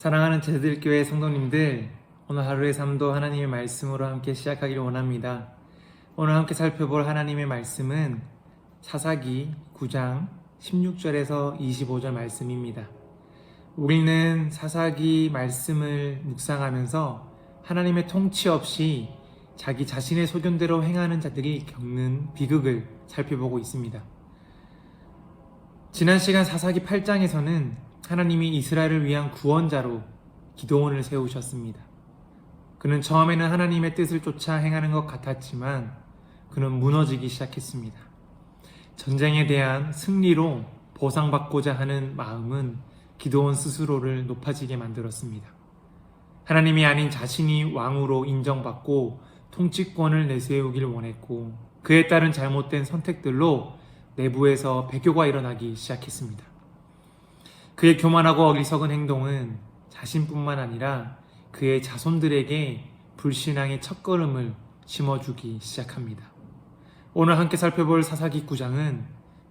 사랑하는 제자들교회 성도님들, 오늘 하루의 삶도 하나님의 말씀으로 함께 시작하기를 원합니다. 오늘 함께 살펴볼 하나님의 말씀은 사사기 9장 16절에서 25절 말씀입니다. 우리는 사사기 말씀을 묵상하면서 하나님의 통치 없이 자기 자신의 소견대로 행하는 자들이 겪는 비극을 살펴보고 있습니다. 지난 시간 사사기 8장에서는 하나님이 이스라엘을 위한 구원자로 기드온을 세우셨습니다. 그는 처음에는 하나님의 뜻을 쫓아 행하는 것 같았지만 그는 무너지기 시작했습니다. 전쟁에 대한 승리로 보상받고자 하는 마음은 기드온 스스로를 높아지게 만들었습니다. 하나님이 아닌 자신이 왕으로 인정받고 통치권을 내세우길 원했고, 그에 따른 잘못된 선택들로 내부에서 배교가 일어나기 시작했습니다. 그의 교만하고 어리석은 행동은 자신뿐만 아니라 그의 자손들에게 불신앙의 첫걸음을 심어주기 시작합니다. 오늘 함께 살펴볼 사사기 9장은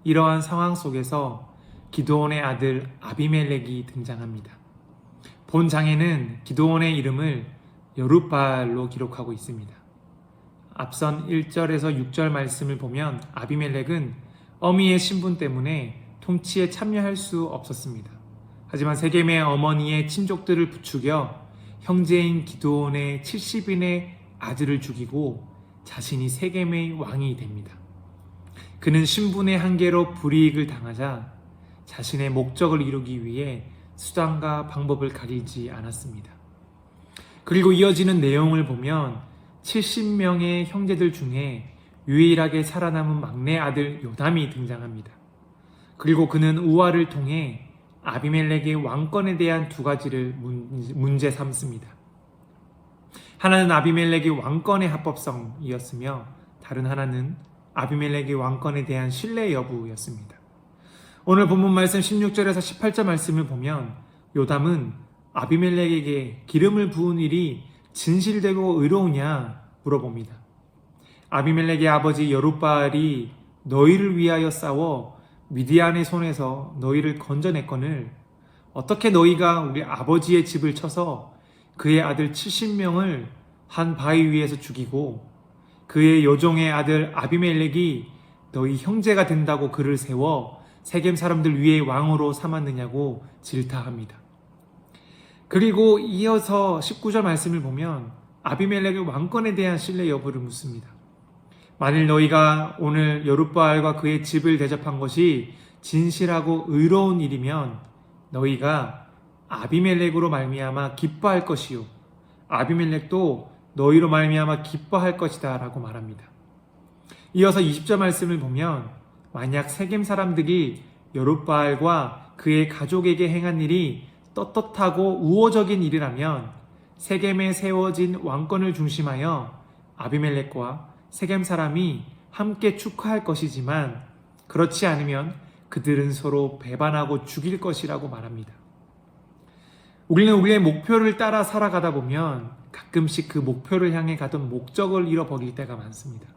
이러한 상황 속에서 기드온의 아들 아비멜렉이 등장합니다. 본 장에는 기드온의 이름을 여룻바알로 기록하고 있습니다. 앞선 1절에서 6절 말씀을 보면 아비멜렉은 어미의 신분 때문에 통치에 참여할 수 없었습니다. 하지만 세겜의 어머니의 친족들을 부추겨 형제인 기드온의 70인의 아들을 죽이고 자신이 세겜의 왕이 됩니다. 그는 신분의 한계로 불이익을 당하자 자신의 목적을 이루기 위해 수단과 방법을 가리지 않았습니다. 그리고 이어지는 내용을 보면 70명의 형제들 중에 유일하게 살아남은 막내 아들 요담이 등장합니다. 그리고 그는 우화를 통해 아비멜렉의 왕권에 대한 두 가지를 문제 삼습니다. 하나는 아비멜렉의 왕권의 합법성이었으며 다른 하나는 아비멜렉의 왕권에 대한 신뢰 여부였습니다. 오늘 본문 말씀 16절에서 18절 말씀을 보면 요담은 아비멜렉에게 기름을 부은 일이 진실되고 의로우냐 물어봅니다. 아비멜렉의 아버지 여룻바알이 너희를 위하여 싸워 미디안의 손에서 너희를 건져냈거늘 어떻게 너희가 우리 아버지의 집을 쳐서 그의 아들 70명을 한 바위 위에서 죽이고 그의 여종의 아들 아비멜렉이 너희 형제가 된다고 그를 세워 세겜 사람들 위에 왕으로 삼았느냐고 질타합니다. 그리고 이어서 19절 말씀을 보면 아비멜렉의 왕권에 대한 신뢰 여부를 묻습니다. 만일 너희가 오늘 여룻바알과 그의 집을 대접한 것이 진실하고 의로운 일이면 너희가 아비멜렉으로 말미암아 기뻐할 것이요 아비멜렉도 너희로 말미암아 기뻐할 것이다 라고 말합니다. 이어서 20절 말씀을 보면 만약 세겜 사람들이 여룻바알과 그의 가족에게 행한 일이 떳떳하고 우호적인 일이라면 세겜에 세워진 왕권을 중심하여 아비멜렉과 세겜 사람이 함께 축하할 것이지만 그렇지 않으면 그들은 서로 배반하고 죽일 것이라고 말합니다. 우리는 우리의 목표를 따라 살아가다 보면 가끔씩 그 목표를 향해 가던 목적을 잃어버릴 때가 많습니다.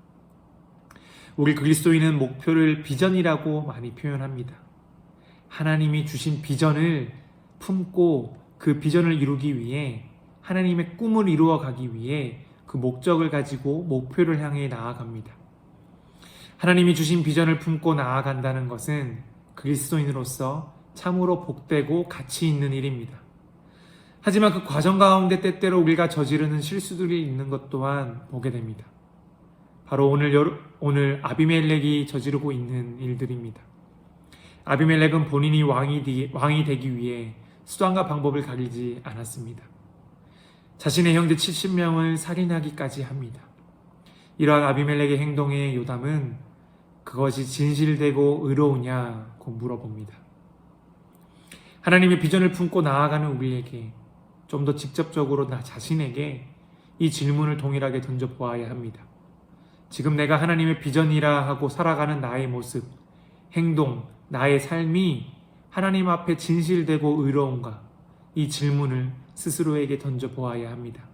우리 그리스도인은 목표를 비전이라고 많이 표현합니다. 하나님이 주신 비전을 품고 그 비전을 이루기 위해 하나님의 꿈을 이루어 가기 위해 그 목적을 가지고 목표를 향해 나아갑니다. 하나님이 주신 비전을 품고 나아간다는 것은 그리스도인으로서 참으로 복되고 가치 있는 일입니다. 하지만 그 과정 가운데 때때로 우리가 저지르는 실수들이 있는 것 또한 보게 됩니다. 바로 오늘 아비멜렉이 저지르고 있는 일들입니다. 아비멜렉은 본인이 왕이 되기 위해 수단과 방법을 가리지 않았습니다. 자신의 형제 70명을 살인하기까지 합니다. 이러한 아비멜렉의 행동에 요담은 그것이 진실되고 의로우냐고 물어봅니다. 하나님의 비전을 품고 나아가는 우리에게 좀 더 직접적으로 나 자신에게 이 질문을 동일하게 던져보아야 합니다. 지금 내가 하나님의 비전이라 하고 살아가는 나의 모습, 행동, 나의 삶이 하나님 앞에 진실되고 의로운가? 이 질문을 스스로에게 던져보아야 합니다.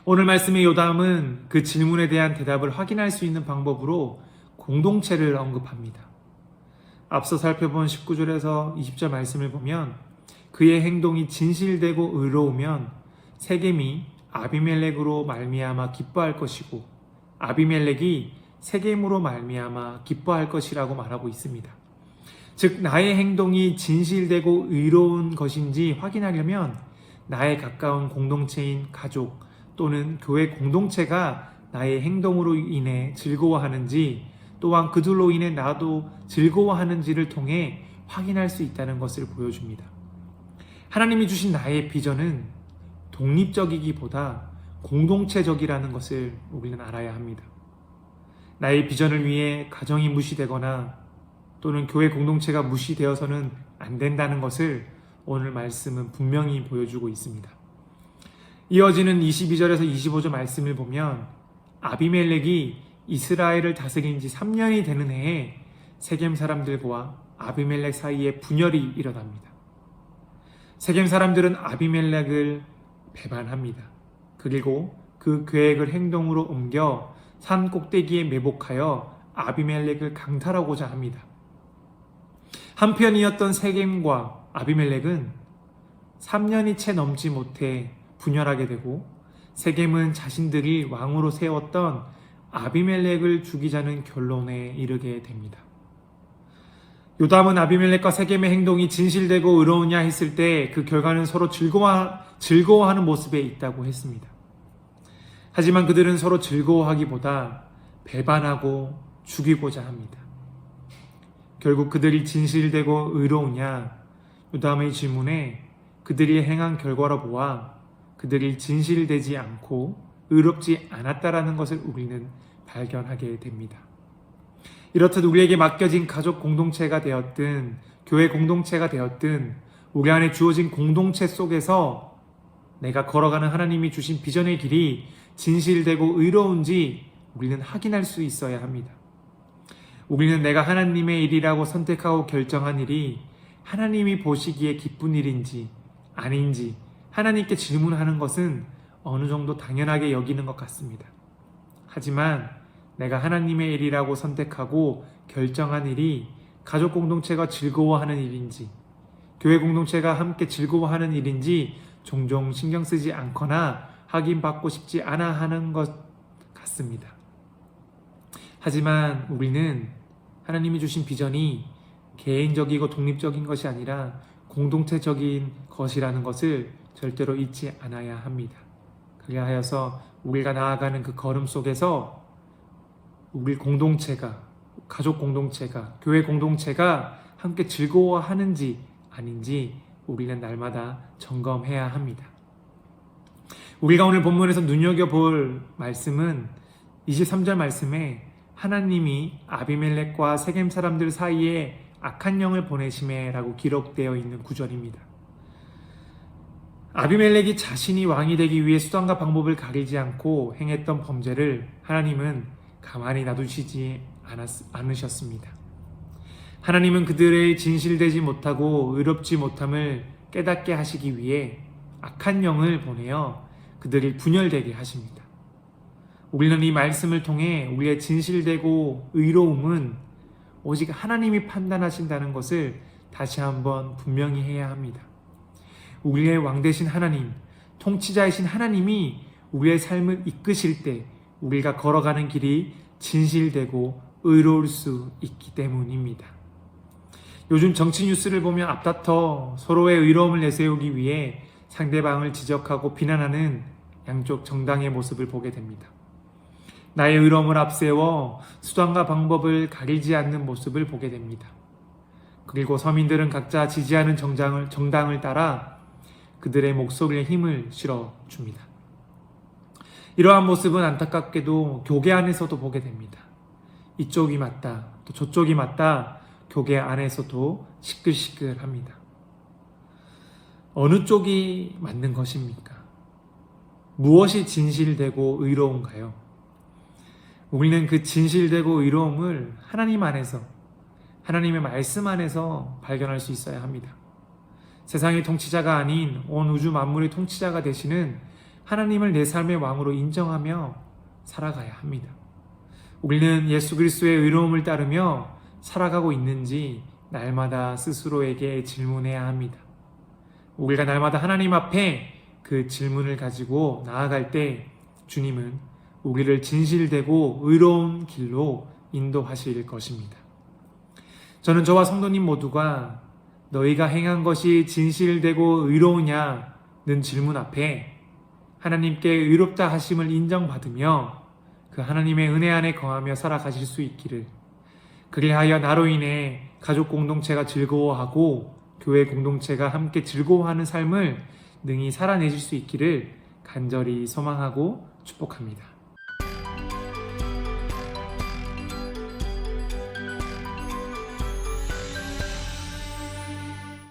오늘 말씀의 요담은 그 질문에 대한 대답을 확인할 수 있는 방법으로 공동체를 언급합니다. 앞서 살펴본 19절에서 20절 말씀을 보면 그의 행동이 진실되고 의로우면 세겜이 아비멜렉으로 말미암아 기뻐할 것이고 아비멜렉이 세겜으로 말미암아 기뻐할 것이라고 말하고 있습니다. 즉 나의 행동이 진실되고 의로운 것인지 확인하려면 나의 가까운 공동체인 가족 또는 교회 공동체가 나의 행동으로 인해 즐거워하는지 또한 그들로 인해 나도 즐거워하는지를 통해 확인할 수 있다는 것을 보여줍니다. 하나님이 주신 나의 비전은 독립적이기보다 공동체적이라는 것을 우리는 알아야 합니다. 나의 비전을 위해 가정이 무시되거나 또는 교회 공동체가 무시되어서는 안 된다는 것을 오늘 말씀은 분명히 보여주고 있습니다. 이어지는 22절에서 25절 말씀을 보면 아비멜렉이 이스라엘을 다스린 지 3년이 되는 해에 세겜 사람들과 아비멜렉 사이에 분열이 일어납니다. 세겜 사람들은 아비멜렉을 배반합니다. 그리고 그 계획을 행동으로 옮겨 산 꼭대기에 매복하여 아비멜렉을 강탈하고자 합니다. 한편이었던 세겜과 아비멜렉은 3년이 채 넘지 못해 분열하게 되고 세겜은 자신들이 왕으로 세웠던 아비멜렉을 죽이자는 결론에 이르게 됩니다. 요담은 아비멜렉과 세겜의 행동이 진실되고 의로우냐 했을 때 그 결과는 서로 즐거워하는 모습에 있다고 했습니다. 하지만 그들은 서로 즐거워하기보다 배반하고 죽이고자 합니다. 결국 그들이 진실되고 의로우냐? 요담의 질문에 그들이 행한 결과로 보아 그들이 진실되지 않고 의롭지 않았다라는 것을 우리는 발견하게 됩니다. 이렇듯 우리에게 맡겨진 가족 공동체가 되었든 교회 공동체가 되었든 우리 안에 주어진 공동체 속에서 내가 걸어가는 하나님이 주신 비전의 길이 진실되고 의로운지 우리는 확인할 수 있어야 합니다. 우리는 내가 하나님의 일이라고 선택하고 결정한 일이 하나님이 보시기에 기쁜 일인지 아닌지 하나님께 질문하는 것은 어느 정도 당연하게 여기는 것 같습니다. 하지만 내가 하나님의 일이라고 선택하고 결정한 일이 가족 공동체가 즐거워하는 일인지 교회 공동체가 함께 즐거워하는 일인지 종종 신경 쓰지 않거나 확인받고 싶지 않아 하는 것 같습니다. 하지만 우리는 하나님이 주신 비전이 개인적이고 독립적인 것이 아니라 공동체적인 것이라는 것을 절대로 잊지 않아야 합니다. 그리하여서 우리가 나아가는 그 걸음 속에서 우리 공동체가, 가족 공동체가, 교회 공동체가 함께 즐거워하는지 아닌지 우리는 날마다 점검해야 합니다. 우리가 오늘 본문에서 눈여겨볼 말씀은 23절 말씀에 하나님이 아비멜렉과 세겜 사람들 사이에 악한 영을 보내심에라고 기록되어 있는 구절입니다. 아비멜렉이 자신이 왕이 되기 위해 수단과 방법을 가리지 않고 행했던 범죄를 하나님은 가만히 놔두시지 않으셨습니다. 하나님은 그들의 진실되지 못하고 의롭지 못함을 깨닫게 하시기 위해 악한 영을 보내어 그들을 분열되게 하십니다. 우리는 이 말씀을 통해 우리의 진실되고 의로움은 오직 하나님이 판단하신다는 것을 다시 한번 분명히 해야 합니다. 우리의 왕 되신 하나님, 통치자이신 하나님이 우리의 삶을 이끄실 때 우리가 걸어가는 길이 진실되고 의로울 수 있기 때문입니다. 요즘 정치 뉴스를 보면 앞다퉈 서로의 의로움을 내세우기 위해 상대방을 지적하고 비난하는 양쪽 정당의 모습을 보게 됩니다. 나의 의로움을 앞세워 수단과 방법을 가리지 않는 모습을 보게 됩니다. 그리고 서민들은 각자 지지하는 정당을 따라 그들의 목소리에 힘을 실어줍니다. 이러한 모습은 안타깝게도 교계 안에서도 보게 됩니다. 이쪽이 맞다, 또 저쪽이 맞다, 교계 안에서도 시끌시끌합니다. 어느 쪽이 맞는 것입니까? 무엇이 진실되고 의로운가요? 우리는 그 진실되고 의로움을 하나님 안에서, 하나님의 말씀 안에서 발견할 수 있어야 합니다. 세상의 통치자가 아닌 온 우주 만물의 통치자가 되시는 하나님을 내 삶의 왕으로 인정하며 살아가야 합니다. 우리는 예수 그리스도의 의로움을 따르며 살아가고 있는지 날마다 스스로에게 질문해야 합니다. 우리가 날마다 하나님 앞에 그 질문을 가지고 나아갈 때 주님은 우리를 진실되고 의로운 길로 인도하실 것입니다. 저는 저와 성도님 모두가 너희가 행한 것이 진실되고 의로우냐는 질문 앞에 하나님께 의롭다 하심을 인정받으며 그 하나님의 은혜 안에 거하며 살아가실 수 있기를, 그리하여 나로 인해 가족 공동체가 즐거워하고 교회 공동체가 함께 즐거워하는 삶을 능히 살아내실 수 있기를 간절히 소망하고 축복합니다.